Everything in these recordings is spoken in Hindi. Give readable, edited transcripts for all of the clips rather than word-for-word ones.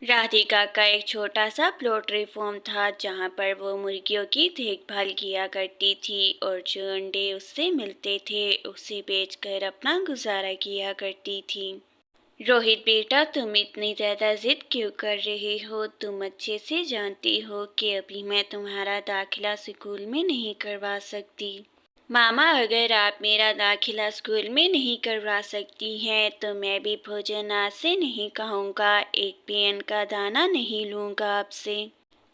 राधिका का एक छोटा सा पोल्ट्री फार्म था जहाँ पर वो मुर्गियों की देखभाल किया करती थी और जो अंडे उससे मिलते थे उसे बेचकर अपना गुजारा किया करती थी। रोहित बेटा, तुम इतनी ज़्यादा जिद क्यों कर रही हो? तुम अच्छे से जानती हो कि अभी मैं तुम्हारा दाखिला स्कूल में नहीं करवा सकती। मामा, अगर आप मेरा दाखिला स्कूल में नहीं करवा सकती हैं तो मैं भी भोजन आज से नहीं खाऊंगा, एक भी अन्न का दाना नहीं लूंगा आपसे।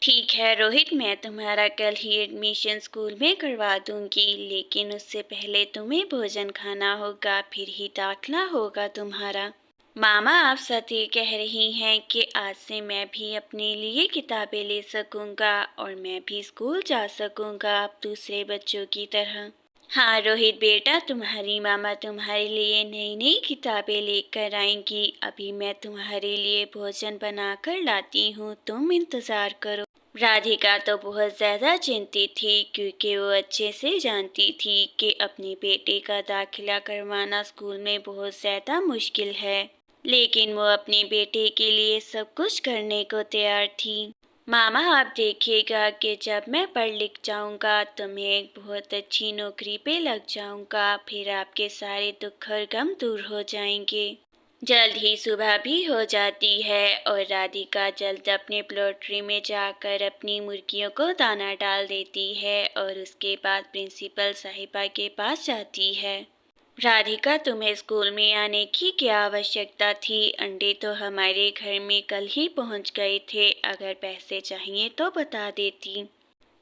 ठीक है रोहित, मैं तुम्हारा कल ही एडमिशन स्कूल में करवा दूंगी, लेकिन उससे पहले तुम्हें भोजन खाना होगा, फिर ही दाखिला होगा तुम्हारा। मामा, आप सच कह रही हैं कि आज से मैं भी अपने लिए किताबें ले सकूंगा और मैं भी स्कूल जा सकूंगा अब दूसरे बच्चों की तरह। हाँ रोहित बेटा, तुम्हारी मामा तुम्हारे लिए नई नई किताबें लेकर आएंगी। अभी मैं तुम्हारे लिए भोजन बनाकर लाती हूँ, तुम इंतजार करो। राधिका तो बहुत ज़्यादा चिंतित थी क्योंकि वो अच्छे से जानती थी कि अपने बेटे का दाखिला करवाना स्कूल में बहुत ज़्यादा मुश्किल है, लेकिन वो अपने बेटे के लिए सब कुछ करने को तैयार थी। मामा, आप देखिएगा कि जब मैं पढ़ लिख जाऊंगा तो मैं एक बहुत अच्छी नौकरी पे लग जाऊंगा, फिर आपके सारे दुख और गम दूर हो जाएंगे। जल्द ही सुबह भी हो जाती है और राधिका जल्द अपने पोल्ट्री में जाकर अपनी मुर्गियों को दाना डाल देती है और उसके बाद प्रिंसिपल साहिबा के पास जाती है। राधिका, तुम्हें स्कूल में आने की क्या आवश्यकता थी? अंडे तो हमारे घर में कल ही पहुंच गए थे, अगर पैसे चाहिए तो बता देती।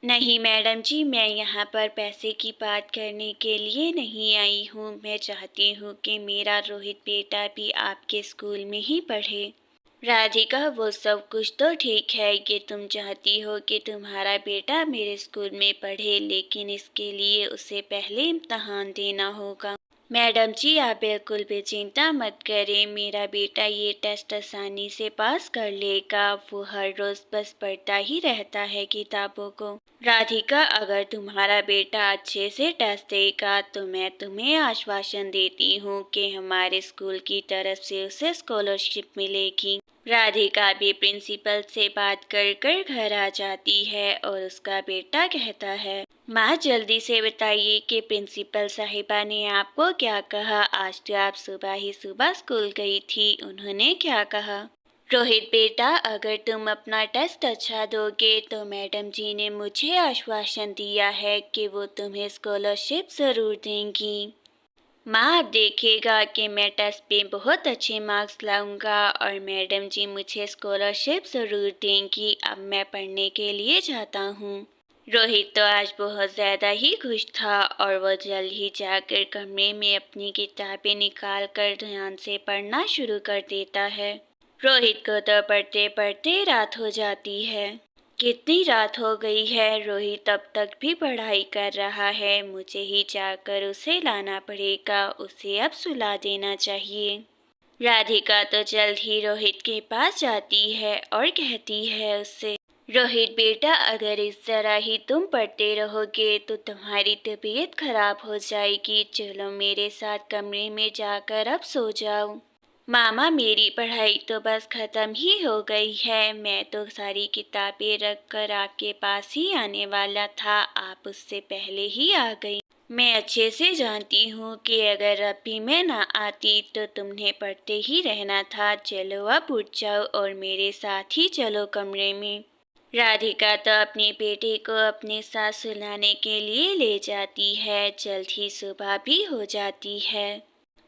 नहीं मैडम जी, मैं यहाँ पर पैसे की बात करने के लिए नहीं आई हूँ। मैं चाहती हूँ कि मेरा रोहित बेटा भी आपके स्कूल में ही पढ़े। राधिका, वो सब कुछ तो ठीक है कि तुम चाहती हो कि तुम्हारा बेटा मेरे स्कूल में पढ़े, लेकिन इसके लिए उसे पहले इम्तहान देना होगा। मैडम जी, आप बिल्कुल भी चिंता मत करें, मेरा बेटा ये टेस्ट आसानी से पास कर लेगा। वो हर रोज बस पढ़ता ही रहता है किताबों को। राधिका, अगर तुम्हारा बेटा अच्छे से टेस्ट देगा तो मैं तुम्हें आश्वासन देती हूँ कि हमारे स्कूल की तरफ से उसे स्कॉलरशिप मिलेगी। राधिका भी प्रिंसिपल से बात कर कर घर आ जाती है और उसका बेटा कहता है, माँ जल्दी से बताइए कि प्रिंसिपल साहिबा ने आपको क्या कहा? आज तो आप सुबह ही सुबह स्कूल गई थी, उन्होंने क्या कहा? रोहित बेटा, अगर तुम अपना टेस्ट अच्छा दोगे तो मैडम जी ने मुझे आश्वासन दिया है कि वो तुम्हें स्कॉलरशिप ज़रूर देंगी। माँ, आप देखिएगा कि मैं टेस्ट पे बहुत अच्छे मार्क्स लाऊंगा और मैडम जी मुझे स्कॉलरशिप ज़रूर देंगी। अब मैं पढ़ने के लिए जाता हूँ। रोहित तो आज बहुत ज़्यादा ही खुश था और वह जल्द ही जाकर कमरे में अपनी किताबें निकाल कर ध्यान से पढ़ना शुरू कर देता है। रोहित को तो पढ़ते पढ़ते रात हो जाती है। कितनी रात हो गई है, रोहित अब तक भी पढ़ाई कर रहा है। मुझे ही जाकर उसे लाना पड़ेगा, उसे अब सुला देना चाहिए। राधिका तो जल्द ही रोहित के पास जाती है और कहती है उससे, रोहित बेटा, अगर इस तरह ही तुम पढ़ते रहोगे तो तुम्हारी तबीयत खराब हो जाएगी। चलो मेरे साथ कमरे में जाकर अब सो जाओ। मामा, मेरी पढ़ाई तो बस खत्म ही हो गई है। मैं तो सारी किताबें रख कर आपके पास ही आने वाला था, आप उससे पहले ही आ गई। मैं अच्छे से जानती हूँ कि अगर अब भी मैं ना आती तो तुम्हें पढ़ते ही रहना था। चलो अब उठ जाओ और मेरे साथ ही चलो कमरे में। राधिका तो अपने बेटे को अपने साथ सुलाने के लिए ले जाती है। जल्द ही सुबह भी हो जाती है।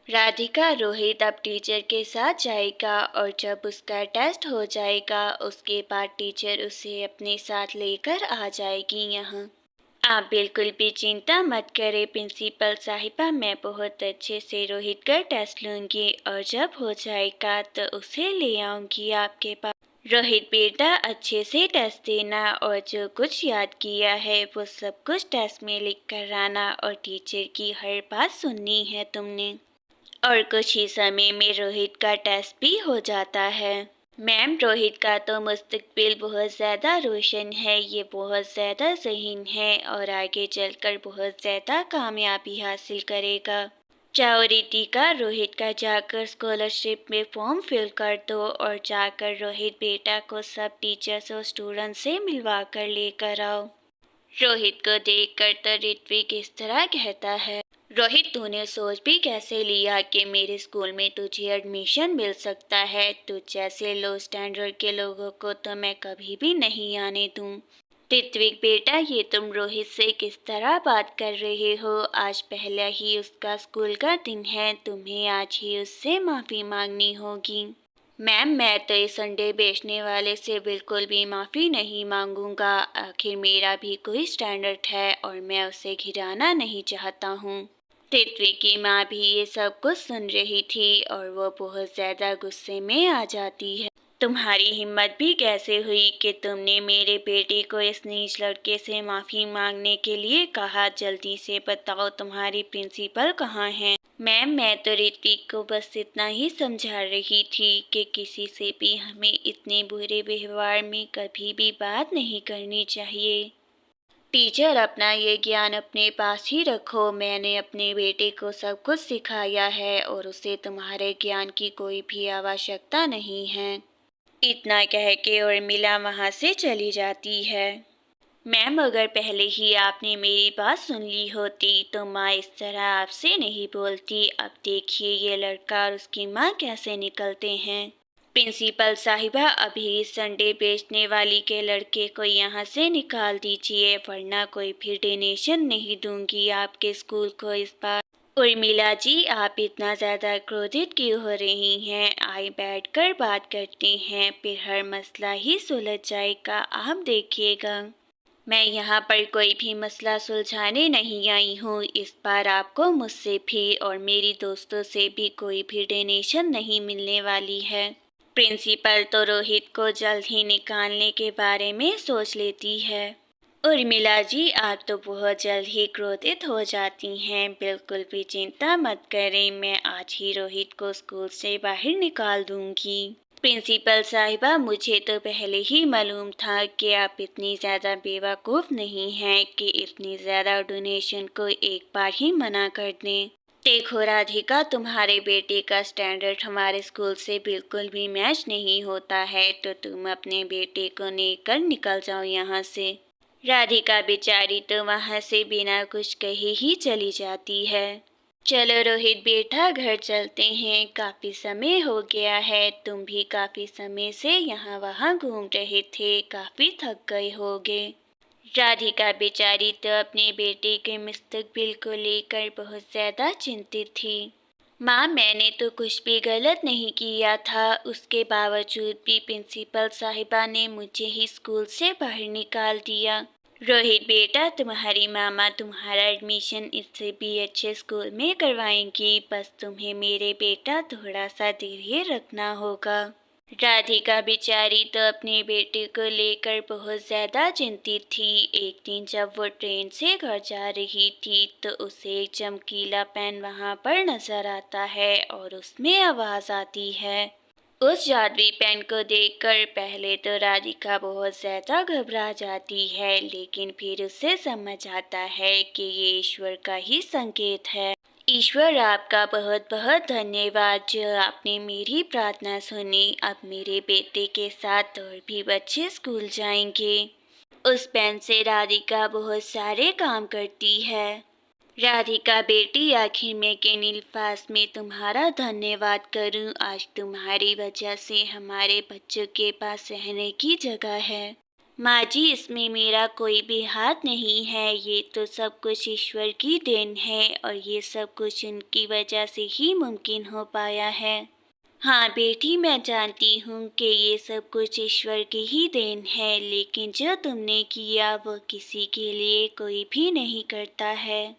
राधिका, रोहित अब टीचर के साथ जाएगा और जब उसका टेस्ट हो जाएगा उसके बाद टीचर उसे अपने साथ लेकर आ जाएगी यहाँ। आप बिल्कुल भी चिंता मत करें प्रिंसिपल साहिबा, मैं बहुत अच्छे से रोहित का टेस्ट लूँगी और जब हो जाएगा तो उसे ले आऊँगी आपके पास। रोहित बेटा, अच्छे से टेस्ट देना और जो कुछ याद किया है वो सब कुछ टेस्ट में लिख कर आना और टीचर की हर बात सुननी है तुमने। और कुछ ही समय में रोहित का टेस्ट भी हो जाता है। मैम, रोहित का तो मुस्तकबिल बहुत ज़्यादा रोशन है, ये बहुत ज़्यादा ज़हीन है और आगे चलकर बहुत ज़्यादा कामयाबी हासिल करेगा। जाओ रितिका, रोहित का जाकर स्कॉलरशिप में फॉर्म फिल कर दो और जाकर रोहित बेटा को सब टीचर्स और स्टूडेंट से मिलवा कर लेकर आओ। रोहित को देखकर तो ऋत्विक इस तरह कहता है, रोहित तूने सोच भी कैसे लिया कि मेरे स्कूल में तुझे एडमिशन मिल सकता है? तुझ जैसे लो स्टैंडर्ड के लोगों को तो मैं कभी भी नहीं आने दूं। ऋत्विक बेटा, ये तुम रोहित से किस तरह बात कर रहे हो? आज पहला ही उसका स्कूल का दिन है, तुम्हें आज ही उससे माफ़ी मांगनी होगी। मैम, मैं तो इस अंडे बेचने वाले से बिल्कुल भी माफ़ी नहीं मांगूंगा। आखिर मेरा भी कोई स्टैंडर्ड है और मैं उसे गिराना नहीं चाहता हूँ। ऋत्विक की माँ भी ये सब कुछ सुन रही थी और वो बहुत ज़्यादा गुस्से में आ जाती है। तुम्हारी हिम्मत भी कैसे हुई कि तुमने मेरे बेटे को इस नीच लड़के से माफ़ी मांगने के लिए कहा? जल्दी से बताओ, तुम्हारी प्रिंसिपल कहाँ है? मैम, मैं तो ऋत्विक को बस इतना ही समझा रही थी कि किसी से भी हमें इतने बुरे व्यवहार में कभी भी बात नहीं करनी चाहिए। टीचर, अपना ये ज्ञान अपने पास ही रखो। मैंने अपने बेटे को सब कुछ सिखाया है और उसे तुम्हारे ज्ञान की कोई भी आवश्यकता नहीं है। इतना कह के उर्मिला वहाँ से चली जाती है। मैम, अगर पहले ही आपने मेरी बात सुन ली होती तो माँ इस तरह आपसे नहीं बोलती। अब देखिए ये लड़का और उसकी माँ कैसे निकलते हैं। प्रिंसिपल साहिबा, अभी इस संडे बेचने वाली के लड़के को यहाँ से निकाल दीजिए, वरना कोई भी डोनेशन नहीं दूंगी आपके स्कूल को इस बार। उर्मिला जी, आप इतना ज़्यादा क्रोधित क्यों हो रही हैं? आए बैठकर बात करते हैं, फिर हर मसला ही सुलझ जाएगा, आप देखिएगा। मैं यहाँ पर कोई भी मसला सुलझाने नहीं आई हूँ। इस बार आपको मुझसे भी और मेरी दोस्तों से भी कोई भी डोनेशन नहीं मिलने वाली है। प्रिंसिपल तो रोहित को जल्द ही निकालने के बारे में सोच लेती है। उर्मिला जी, आप तो बहुत जल्द ही क्रोधित हो जाती हैं। बिल्कुल भी चिंता मत करें, मैं आज ही रोहित को स्कूल से बाहर निकाल दूंगी। प्रिंसिपल साहिबा, मुझे तो पहले ही मालूम था कि आप इतनी ज़्यादा बेवकूफ़ नहीं हैं कि इतनी ज़्यादा डोनेशन को एक बार ही मना कर दें। देखो राधिका, तुम्हारे बेटे का स्टैंडर्ड हमारे स्कूल से बिल्कुल भी मैच नहीं होता है, तो तुम अपने बेटे को लेकर निकल जाओ यहाँ से। राधिका बेचारी तो वहाँ से बिना कुछ कहे ही चली जाती है। चलो रोहित बेटा, घर चलते हैं, काफ़ी समय हो गया है। तुम भी काफ़ी समय से यहाँ वहाँ घूम रहे थे, काफ़ी थक गए होगे। राधिका बेचारी तो अपने बेटे के मुस्तकबिल को लेकर बहुत ज़्यादा चिंतित थी। माँ, मैंने तो कुछ भी गलत नहीं किया था, उसके बावजूद भी प्रिंसिपल साहिबा ने मुझे ही स्कूल से बाहर निकाल दिया। रोहित बेटा, तुम्हारी मामा तुम्हारा एडमिशन इससे भी अच्छे स्कूल में करवाएंगी, बस तुम्हें मेरे बेटा थोड़ा सा धैर्य रखना होगा। राधिका बेचारी तो अपने बेटे को लेकर बहुत ज़्यादा चिंतित थी। एक दिन जब वो ट्रेन से घर जा रही थी तो उसे एक चमकीला पेन वहाँ पर नज़र आता है और उसमें आवाज़ आती है। उस जादुई पेन को देखकर पहले तो राधिका बहुत ज़्यादा घबरा जाती है, लेकिन फिर उसे समझ आता है कि ये ईश्वर का ही संकेत है। ईश्वर, आपका बहुत बहुत धन्यवाद जो आपने मेरी प्रार्थना सुनी। अब मेरे बेटे के साथ और भी बच्चे स्कूल जाएंगे। उस पेन से राधिका बहुत सारे काम करती है। राधिका बेटी, आखिर मैं केनिल पास में तुम्हारा धन्यवाद करूं। आज तुम्हारी वजह से हमारे बच्चों के पास रहने की जगह है। माँ जी, इसमें मेरा कोई भी हाथ नहीं है, ये तो सब कुछ ईश्वर की देन है और ये सब कुछ उनकी वजह से ही मुमकिन हो पाया है। हाँ बेटी, मैं जानती हूँ कि ये सब कुछ ईश्वर की ही देन है, लेकिन जो तुमने किया वो किसी के लिए कोई भी नहीं करता है।